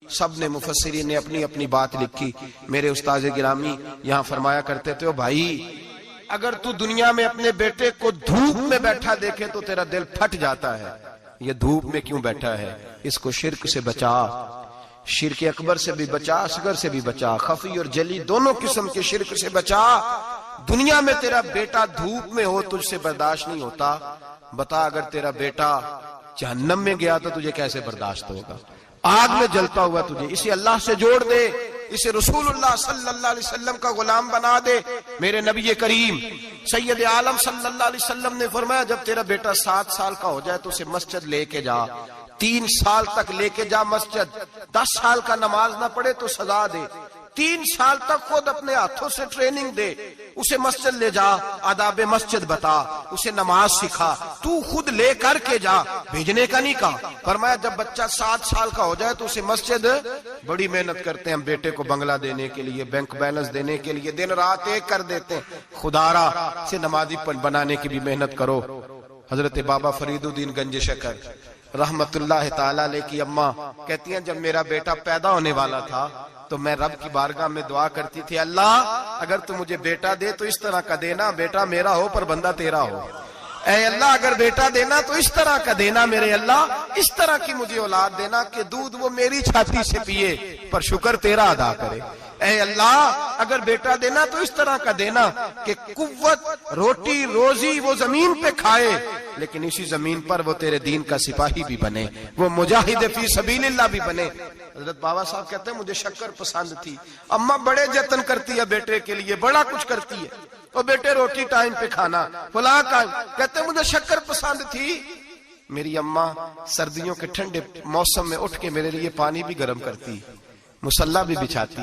سب نے مفسرین نے اپنی اپنی بات لکھی. میرے استاد گرامی یہاں فرمایا کرتے تھے، او بھائی اگر تو دنیا میں اپنے بیٹے کو دھوپ میں بیٹھا دیکھے تو تیرا دل پھٹ جاتا ہے، یہ دھوپ میں کیوں بیٹھا ہے، اس کو شرک سے بچا، شرک اکبر سے بھی بچا، اصغر سے بھی بچا، خفی اور جلی دونوں قسم کے شرک سے بچا. دنیا میں تیرا بیٹا دھوپ میں ہو تجھ سے برداشت نہیں ہوتا، بتا اگر تیرا بیٹا جہنم میں گیا تو تجھے کیسے برداشت ہوگا، آگ میں جلتا ہوا تجھے. اسے اللہ سے جوڑ دے، اسے رسول اللہ صلی اللہ علیہ وسلم کا غلام بنا دے. میرے نبی کریم سید عالم صلی اللہ علیہ وسلم نے فرمایا جب تیرا بیٹا 7 سال کا ہو جائے تو اسے مسجد لے کے جا، 3 سال تک لے کے جا مسجد، 10 سال کا نماز نہ پڑھے تو سزا دے، 3 سال تک خود اپنے ہاتھوں سے ٹریننگ دے، اسے مسجد لے جا، آداب مسجد بتا، اسے نماز سکھا، تو خود لے کر کے جا، بھیجنے کا نہیں کہا. فرمایا جب بچہ 7 سال کا ہو جائے تو اسے مسجد، بڑی محنت کرتے ہیں ہم بیٹے کو بنگلہ دینے کے لیے، بینک بیلنس دینے کے لیے، دن رات ایک کر دیتے ہیں، خدارا سے نمازی بنانے کی بھی محنت کرو. حضرت بابا فرید الدین گنج شکر رحمت اللہ تعالی علیہ کی اماں کہتی ہیں جب میرا بیٹا پیدا ہونے والا تھا تو میں رب کی بارگاہ میں دعا کرتی تھی، اللہ اگر تو مجھے بیٹا دے تو اس طرح کا دینا بیٹا میرا ہو پر بندہ تیرا ہو. اے اللہ اگر بیٹا دینا تو اس طرح کا دینا، میرے اللہ اس طرح کی مجھے اولاد دینا کہ دودھ وہ میری چھاتی سے پیے پر شکر تیرا ادا کرے. اے اللہ اگر بیٹا دینا تو اس طرح کا دینا کہ قوت روٹی روزی وہ زمین پہ کھائے لیکن اسی زمین پر وہ تیرے دین کا سپاہی بھی بنے، وہ مجاہد فی سبیل اللہ بھی بنے. حضرت بابا صاحب کہتے ہیں مجھے شکر پسند تھی، اماں بڑے جتن کرتی ہے بیٹے کے لیے، بڑا کچھ کرتی ہے، اور بیٹے روٹی ٹائم پہ کھانا فلاں کا، کہتے ہیں مجھے شکر پسند تھی. میری اماں سردیوں کے ٹھنڈے موسم میں اٹھ کے میرے لیے پانی بھی گرم کرتی، مسلح بھی بچھاتی،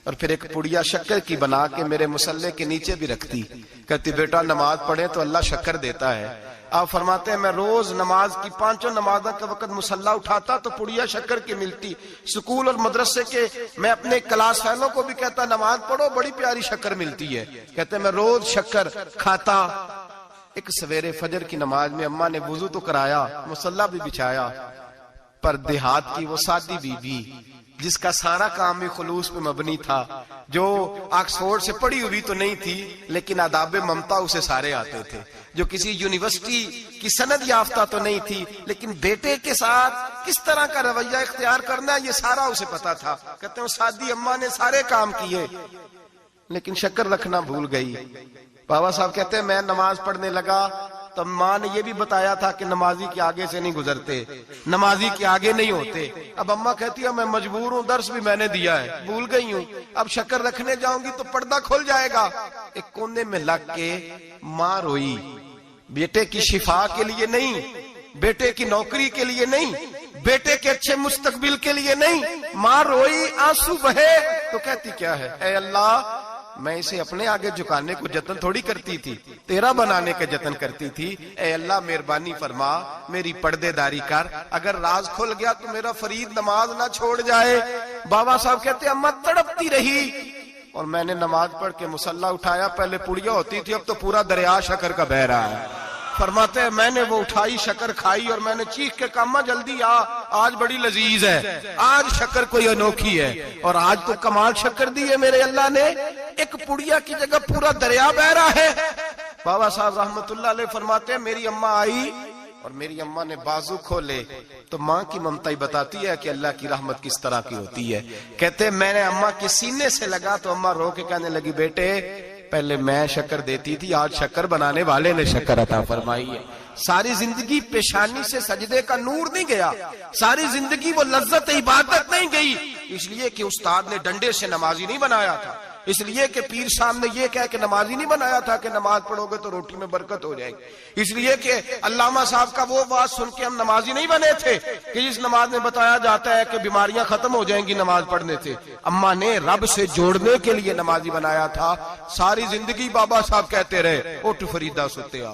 اور پھر ایک پڑیا شکر کی بنا کے میرے مسلح کے نیچے بھی رکھتی، کہتی بیٹا نماز پڑھے تو اللہ شکر دیتا ہے. آپ فرماتے ہیں میں روز نماز کی 5 نمازوں کے وقت مسلح اٹھاتا تو پڑیا شکر کی ملتی. سکول اور مدرسے کے میں اپنے کلاس فیلوں کو بھی کہتا نماز پڑھو بڑی پیاری شکر ملتی ہے، کہتے ہیں میں روز شکر کھاتا. ایک سویرے فجر کی نماز میں اماں نے وضو تو کرایا، مسلح بھی بچھایا، پر دیہات کی وہ سادی بی بی جس کا سارا کام بھی خلوص پہ مبنی تھا، جو آکسفورڈ سے پڑھی ہوئی تو نہیں تھی لیکن آداب ممتا اسے سارے آتے تھے، جو کسی یونیورسٹی کی سند یافتہ تو نہیں تھی لیکن بیٹے کے ساتھ کس طرح کا رویہ اختیار کرنا یہ سارا اسے پتا تھا. کہتے ہیں سادی اماں نے سارے کام کیے لیکن شکر رکھنا بھول گئی. بابا صاحب کہتے ہیں میں نماز پڑھنے لگا تو ماں نے یہ بھی بتایا تھا کہ نمازی کے آگے سے نہیں گزرتے، نمازی کے آگے نہیں ہوتے. اب اماں کہتی ہے میں مجبور ہوں، درس بھی میں نے دیا ہے، بھول گئی ہوں، اب شکر رکھنے جاؤں گی تو پردہ کھل جائے گا. ایک کونے میں لگ کے ماں روئی، بیٹے کی شفا کے لیے نہیں، بیٹے کی نوکری کے لیے نہیں، بیٹے کے اچھے مستقبل کے لیے نہیں، ماں روئی، آنسو بہے تو کہتی کیا ہے، اے اللہ میں اسے اپنے آگے جھکانے کو جتن تھوڑی کرتی تھی، تیرا بنانے کا جتن کرتی تھی. اے اللہ مہربانی فرما میری پردے داری کر، اگر راز کھل گیا تو میرا فرید نماز نہ چھوڑ جائے. بابا صاحب کہتے اماں تڑپتی رہی اور میں نے نماز پڑھ کے مسلح اٹھایا، پہلے پڑیا ہوتی تھی اب تو پورا دریا شکر کا بہ رہا ہے. فرماتے ہیں میں نے وہ اٹھائی شکر کھائی اور میں نے چیخ کے کہا اماں جلدی آ، آج بڑی لذیذ ہے، آج شکر کوئی انوکھی ہے، اور آج تو کمال شکر دی ہے میرے اللہ نے، ایک پڑیا کی جگہ پورا دریا بہ رہا ہے. بابا صاحب رحمت اللہ علیہ فرماتے ہیں میری اماں آئی اور میری اماں نے بازو کھولے تو ماں کی ممتا ہی بتاتی ہے کہ اللہ کی رحمت کس طرح کی ہوتی ہے. کہتے میں نے اماں کے سینے سے لگا تو اماں رو کے کہنے لگی بیٹے پہلے میں شکر دیتی تھی، آج شکر بنانے والے نے شکر عطا فرمائی ہے. ساری زندگی پیشانی سے سجدے کا نور نہیں گیا، ساری زندگی وہ لذت عبادت نہیں گئی، اس لیے کہ استاد نے ڈنڈے سے نمازی نہیں بنایا تھا، اس لیے کہ پیر صاحب نے یہ کہہ کہ نمازی نہیں بنایا تھا کہ نماز پڑھو گے تو روٹی میں برکت ہو جائے گی، اس لیے کہ علامہ صاحب کا وہ بات سن کے ہم نمازی نہیں بنے تھے کہ جس نماز میں بتایا جاتا ہے کہ بیماریاں ختم ہو جائیں گی نماز پڑھنے سے. اماں نے رب سے جوڑنے کے لیے نمازی بنایا تھا. ساری زندگی بابا صاحب کہتے رہے اٹھ فریدا ستے آ،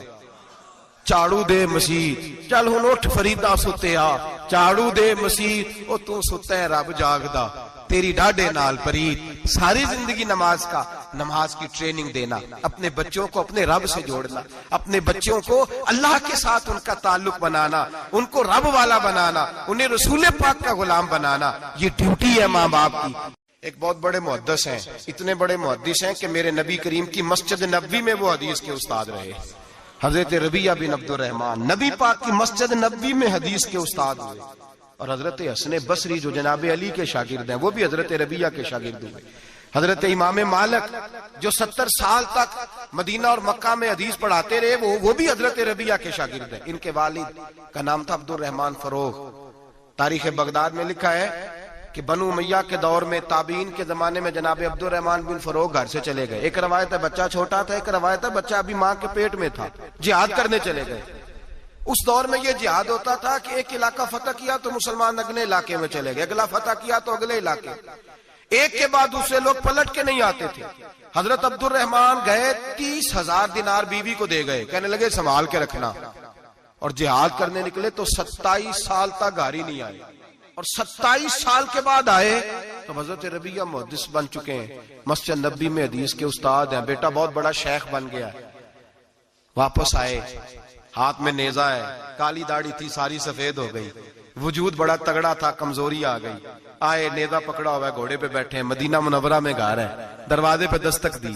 چاڑو دے مسیح، چل ہن اٹھ فریدا ستے آ، چاڑو دے مسیح، او تو ستا ہے رب جاگدا، تیری ڈاڈے نال پرید، ساری زندگی نماز کی ٹریننگ دینا، اپنے بچوں کو اپنے رب سے جوڑنا، اپنے بچوں کو اللہ کے ساتھ ان کا تعلق بنانا، ان کو رب والا بنانا، انہیں رسول پاک کا غلام بنانا، یہ ڈیوٹی ہے ماں باپ کی۔ ایک بہت بڑے محدث ہیں، اتنے بڑے محدث ہیں کہ میرے نبی کریم کی مسجد نبوی میں وہ حدیث کے استاد رہے، حضرت ربیعہ بن عبد الرحمن نبی پاک کی مسجد نبوی میں حدیث کے استاد ہوئے، اور حضرت حسن بصری جو جناب علی کے شاگرد ہیں وہ بھی حضرت ربیعہ کے شاگرد ہوئے، حضرت امام مالک جو 70 سال تک مدینہ اور مکہ میں حدیث پڑھاتے رہے وہ بھی حضرت ربیعہ کے شاگرد ہیں۔ ان کے والد کا نام تھا عبد الرحمن فروغ۔ تاریخ بغداد میں لکھا ہے کہ بنو امیہ کے دور میں تابعین کے زمانے میں جناب عبد الرحمن بن فروغ گھر سے چلے گئے، ایک روایت ہے بچہ چھوٹا تھا، ایک روایت ہے بچہ ابھی ماں کے پیٹ میں تھا، جہاد کرنے چلے گئے۔ اس دور میں یہ جہاد ہوتا تھا کہ ایک علاقہ فتح کیا تو مسلمان اگلے علاقے میں چلے گئے، اگلا فتح کیا تو اگلے علاقے، ایک کے بعد دوسرے لوگ پلٹ کے نہیں آتے تھے۔ حضرت عبد الرحمن گئے 30,000 دینار بیوی کو دے گئے، کہنے لگے سنبھال کے رکھنا، اور جہاد کرنے نکلے تو 27 سال تک گھر ہی نہیں آئے، اور 27 سال کے بعد آئے تو حضرت ربیعہ محدث بن چکے ہیں، مسجد نبوی میں حدیث کے استاد ہیں، بیٹا بہت بڑا شیخ بن گیا۔ واپس آئے، ہاتھ میں نیزہ ہے، کالی داڑھی تھی ساری سفید ہو گئی، وجود بڑا تگڑا تھا، کمزوری آ گئی، آئے نیزہ پکڑا ہوا ہے، گھوڑے پہ بیٹھے ہیں، مدینہ منورہ میں گھر ہے، دروازے پہ دستک دی،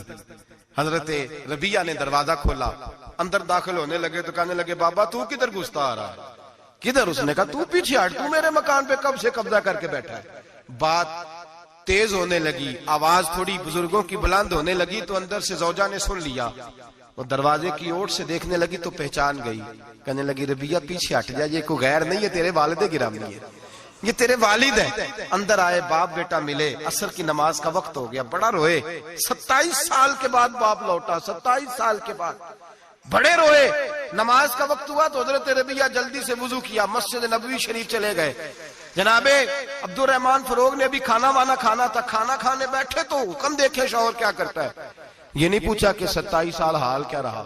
حضرت ربیعہ نے دروازہ کھولا، اندر داخل ہونے لگے تو کہنے لگے بابا تو کدھر گھستا آ رہا ہے؟ کدھر؟ اس نے کہا تو پیچھے ہٹ، تو میرے مکان پہ کب سے قبضہ کر کے بیٹھا ہے۔ بات تیز ہونے لگی، آواز تھوڑی بزرگوں کی بلند ہونے لگی تو اندر سے زوجہ نے سن لیا، وہ دروازے کی اوٹ سے دیکھنے لگی تو پہچان گئی، کہنے لگی ربیعہ پیچھے ہٹ جا، یہ کوئی غیر نہیں ہے، تیرے والد گرامی ہے، یہ تیرے والد ہیں۔ اندر آئے، باپ بیٹا ملے، عصر کی نماز کا وقت ہو گیا، بڑا روئے، 27 سال کے بعد باپ لوٹا، 27 سال کے بعد بڑے روئے۔ نماز کا وقت ہوا تو حضرت ربیعہ جلدی سے وضو کیا، مسجد نبوی شریف چلے گئے۔ جناب عبد الرحمن فروغ نے بھی کھانا وانا کھانا تھا، کھانا کھانے بیٹھے تو حکم دیکھے شوہر کیا کرتا ہے، یہ نہیں پوچھا کہ 27 سال حال کیا رہا،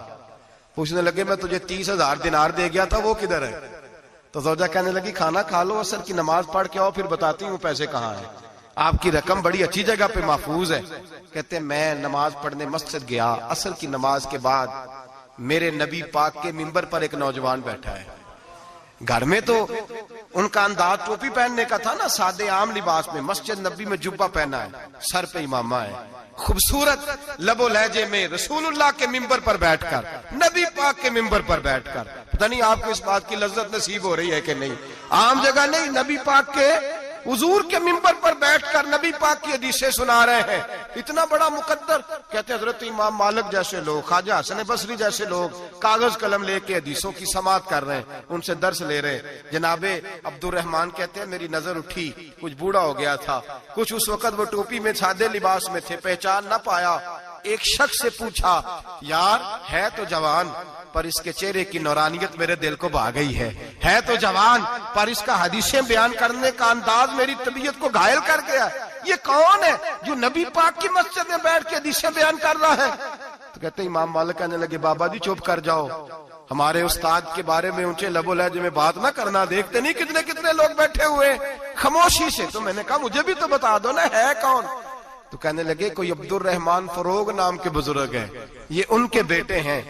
پوچھنے لگے میں تجھے 30,000 دینار دے گیا تھا وہ کدھر ہے؟ تو زوجہ کہنے لگی کھانا کھا لو، عصر کی نماز پڑھ کے آؤ، پھر بتاتی ہوں پیسے کہاں ہیں، آپ کی رقم بڑی اچھی جگہ پہ محفوظ ہے۔ کہتے ہیں میں نماز پڑھنے مسجد گیا، عصر کی نماز کے بعد میرے نبی پاک کے منبر پر ایک نوجوان بیٹھا ہے، گھر میں تو ان کا انداز ٹوپی پہننے کا تھا نا، سادے عام لباس میں، مسجد نبی میں جبہ پہنا ہے، سر پہ امامہ ہے، خوبصورت لب و لہجے میں رسول اللہ کے منبر پر بیٹھ کر، نبی پاک کے منبر پر بیٹھ کر، پتہ نہیں آپ کو اس بات کی لذت نصیب ہو رہی ہے کہ نہیں، عام جگہ نہیں، نبی پاک کے حضور کے منبر پر بیٹھ کر نبی پاک کی حدیثیں سنا رہے ہیں، اتنا بڑا مقدر۔ کہتے حضرت امام مالک جیسے لوگ، خواجہ حسن بصری جیسے لوگ کاغذ قلم لے کے حدیثوں کی سماعت کر رہے ہیں، ان سے درس لے رہے ہیں۔ جناب عبد الرحمن کہتے ہیں میری نظر اٹھی، کچھ بوڑھا ہو گیا تھا، کچھ اس وقت وہ ٹوپی میں سادے لباس میں تھے، پہچان نہ پایا، ایک شخص سے پوچھا یار ہے تو جوان پر اس کے چہرے کی نورانیت میرے دل کو بھا گئی ہے تو جوان پر اس کا حدیثیں بیان کرنے کا انداز میری طبیعت کو گھائل کر گیا، یہ کون ہے جو نبی پاک کی مسجد میں بیٹھ کے حدیثیں بیان کر رہا ہے؟ تو کہتے امام مالک کہنے لگے بابا جی چپ کر جاؤ، ہمارے استاد کے بارے میں اونچے لب و لہجے میں بات نہ کرنا، دیکھتے نہیں کتنے کتنے لوگ بیٹھے ہوئے خاموشی سے۔ تو میں نے کہا مجھے بھی تو بتا دو نا ہے کون؟ تو کہنے لگے کوئی عبد الرحمن فروغ نام کے بزرگ ہیں، یہ ان کے بیٹے ہیں،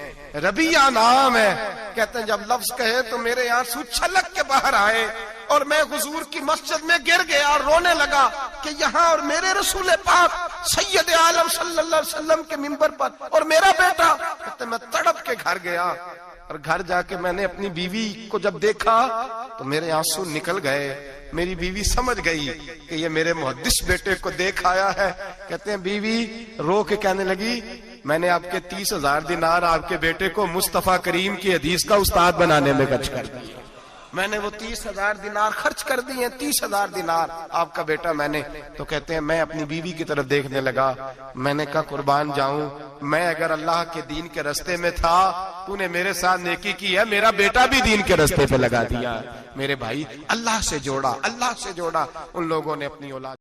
ربیعہ نام ہے۔ کہتے ہیں جب لفظ کہے تو میرے آنسو چھلک کے باہر آئے اور میں حضور کی مسجد میں گر گیا اور رونے لگا کہ یہاں اور میرے رسول پاک سید عالم صلی اللہ علیہ وسلم کے منبر پر اور میرا بیٹا۔ کہتے ہیں میں تڑپ کے گھر گیا اور گھر جا کے میں نے اپنی بیوی کو جب دیکھا تو میرے آنسو نکل گئے، میری بیوی سمجھ گئی کہ یہ میرے محدث بیٹے کو دیکھ آیا ہے۔ کہتے ہیں بیوی رو کے کہنے لگی میں نے آپ کے 30,000 دینار آپ کے بیٹے کو مصطفیٰ کریم کی حدیث کا استاد بنانے میں خرچ کر دیے، میں نے وہ 30,000 دینار خرچ کر دیے، 30,000 دینار آپ کا بیٹا میں نے۔ تو کہتے ہیں میں اپنی بیوی کی طرف دیکھنے لگا، میں نے کہا قربان جاؤں، میں اگر اللہ کے دین کے رستے میں تھا تو نے میرے ساتھ نیکی کی ہے، میرا بیٹا بھی دین کے رستے پہ لگا دیا۔ میرے بھائی اللہ سے جوڑا، اللہ سے جوڑا ان لوگوں نے اپنی اولاد